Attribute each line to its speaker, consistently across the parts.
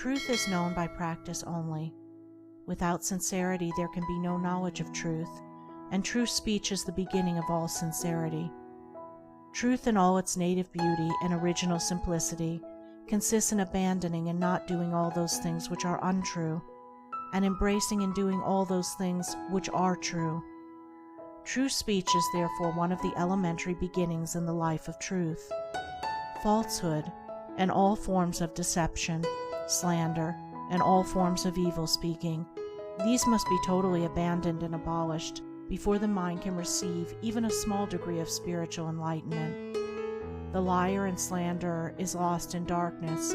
Speaker 1: Truth is known by practice only. Without sincerity there can be no knowledge of truth, and true speech is the beginning of all sincerity. Truth in all its native beauty and original simplicity consists in abandoning and not doing all those things which are untrue, and embracing and doing all those things which are true. True speech is therefore one of the elementary beginnings in the life of truth. Falsehood, and all forms of deception, slander, and all forms of evil speaking, these must be totally abandoned and abolished before the mind can receive even a small degree of spiritual enlightenment. The liar and slanderer is lost in darkness.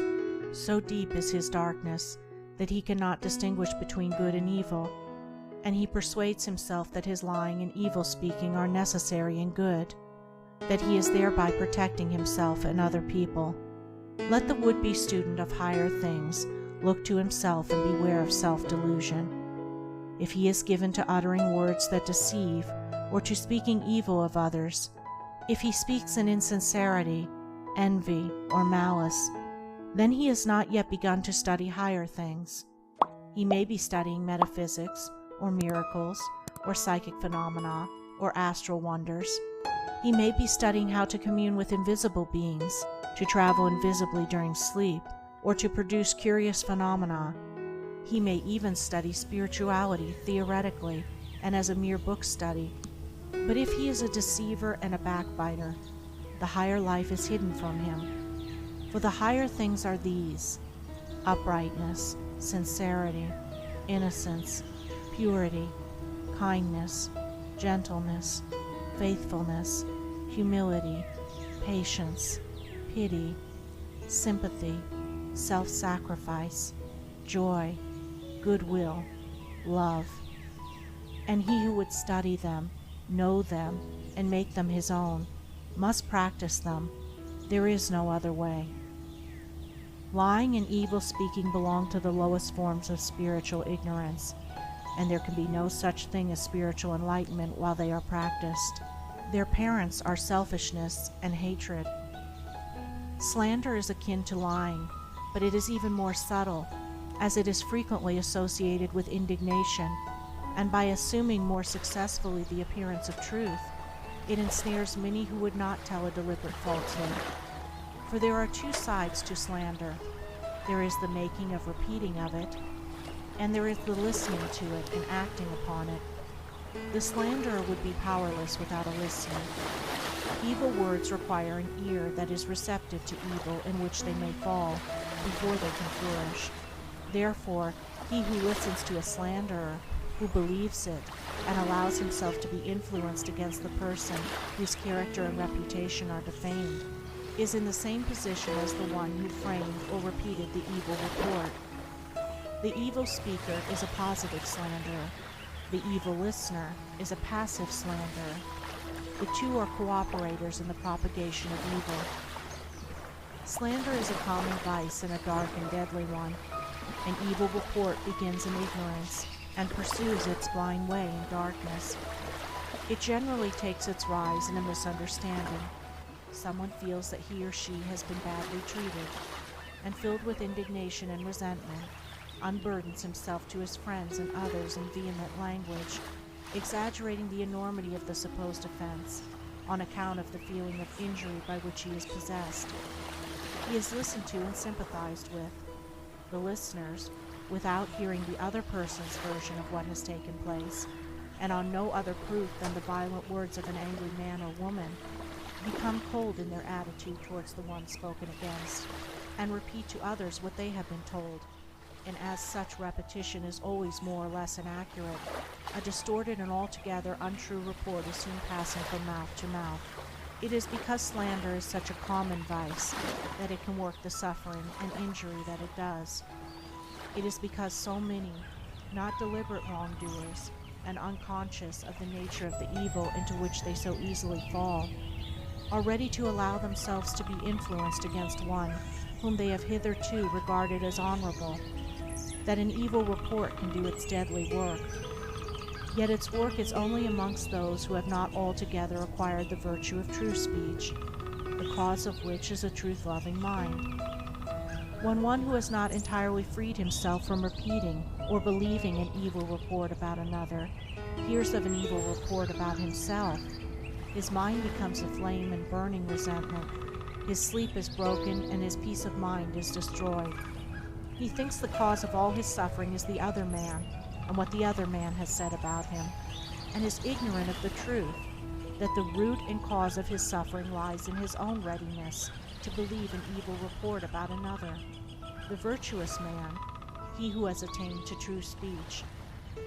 Speaker 1: So deep is his darkness that he cannot distinguish between good and evil, and he persuades himself that his lying and evil speaking are necessary and good, that he is thereby protecting himself and other people. Let the would-be student of higher things look to himself and beware of self-delusion. If he is given to uttering words that deceive, or to speaking evil of others, if he speaks in insincerity, envy, or malice, then he has not yet begun to study higher things. He may be studying metaphysics, or miracles, or psychic phenomena, or astral wonders. He may be studying how to commune with invisible beings, to travel invisibly during sleep, or to produce curious phenomena. He may even study spirituality theoretically and as a mere book study. But if he is a deceiver and a backbiter, the higher life is hidden from him. For the higher things are these: uprightness, sincerity, innocence, purity, kindness, gentleness, faithfulness, humility, patience, pity, sympathy, self-sacrifice, joy, goodwill, love. And he who would study them, know them, and make them his own, must practice them. There is no other way. Lying and evil speaking belong to the lowest forms of spiritual ignorance, and there can be no such thing as spiritual enlightenment while they are practiced. Their parents are selfishness and hatred. Slander is akin to lying, but it is even more subtle, as it is frequently associated with indignation, and by assuming more successfully the appearance of truth, it ensnares many who would not tell a deliberate falsehood. For there are two sides to slander. There is the making of repeating of it, and there is the listening to it and acting upon it. The slanderer would be powerless without a listener. Evil words require an ear that is receptive to evil in which they may fall before they can flourish. Therefore, he who listens to a slanderer, who believes it, and allows himself to be influenced against the person whose character and reputation are defamed, is in the same position as the one who framed or repeated the evil report. The evil speaker is a positive slanderer. The evil listener is a passive slanderer. The two are cooperators in the propagation of evil. Slander is a common vice and a dark and deadly one. An evil report begins in ignorance and pursues its blind way in darkness. It generally takes its rise in a misunderstanding. Someone feels that he or she has been badly treated, and filled with indignation and resentment, unburdens himself to his friends and others in vehement language, exaggerating the enormity of the supposed offense on account of the feeling of injury by which he is possessed. He is listened to and sympathized with. The listeners, without hearing the other person's version of what has taken place, and on no other proof than the violent words of an angry man or woman, become cold in their attitude towards the one spoken against, and repeat to others what they have been told. And as such repetition is always more or less inaccurate, a distorted and altogether untrue report is soon passing from mouth to mouth. It is because slander is such a common vice that it can work the suffering and injury that it does. It is because so many, not deliberate wrongdoers, and unconscious of the nature of the evil into which they so easily fall, are ready to allow themselves to be influenced against one whom they have hitherto regarded as honorable, that an evil report can do its deadly work. Yet its work is only amongst those who have not altogether acquired the virtue of true speech, the cause of which is a truth-loving mind. When one who has not entirely freed himself from repeating or believing an evil report about another hears of an evil report about himself, his mind becomes aflame in burning resentment. His sleep is broken and his peace of mind is destroyed. He thinks the cause of all his suffering is the other man and what the other man has said about him, and is ignorant of the truth that the root and cause of his suffering lies in his own readiness to believe an evil report about another. The virtuous man, he who has attained to true speech,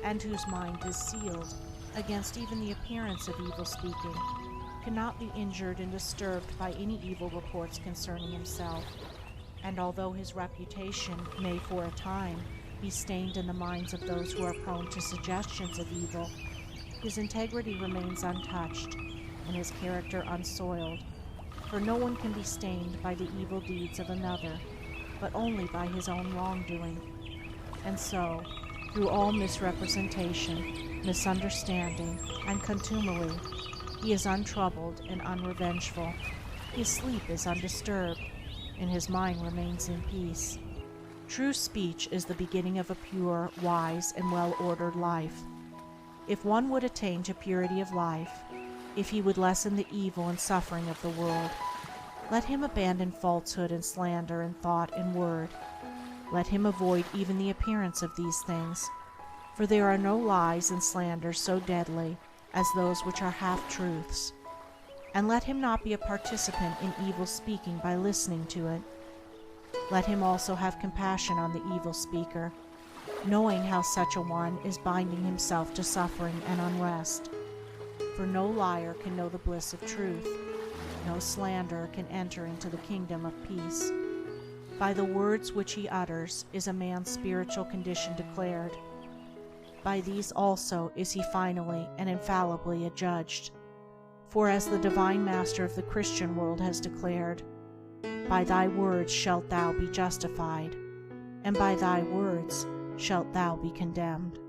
Speaker 1: and whose mind is sealed against even the appearance of evil speaking, cannot be injured and disturbed by any evil reports concerning himself, and although his reputation may for a time be stained in the minds of those who are prone to suggestions of evil, his integrity remains untouched and his character unsoiled, for no one can be stained by the evil deeds of another, but only by his own wrongdoing. And so, through all misrepresentation, misunderstanding, and contumely, he is untroubled and unrevengeful. His sleep is undisturbed, and his mind remains in peace. True speech is the beginning of a pure, wise, and well-ordered life. If one would attain to purity of life, if he would lessen the evil and suffering of the world, let him abandon falsehood and slander in thought and word. Let him avoid even the appearance of these things, for there are no lies and slanders so deadly as those which are half-truths. And let him not be a participant in evil speaking by listening to it. Let him also have compassion on the evil speaker, knowing how such a one is binding himself to suffering and unrest. For no liar can know the bliss of truth, no slanderer can enter into the kingdom of peace. By the words which he utters is a man's spiritual condition declared. By these also is he finally and infallibly adjudged. For as the divine master of the Christian world has declared, by thy words shalt thou be justified, and by thy words shalt thou be condemned.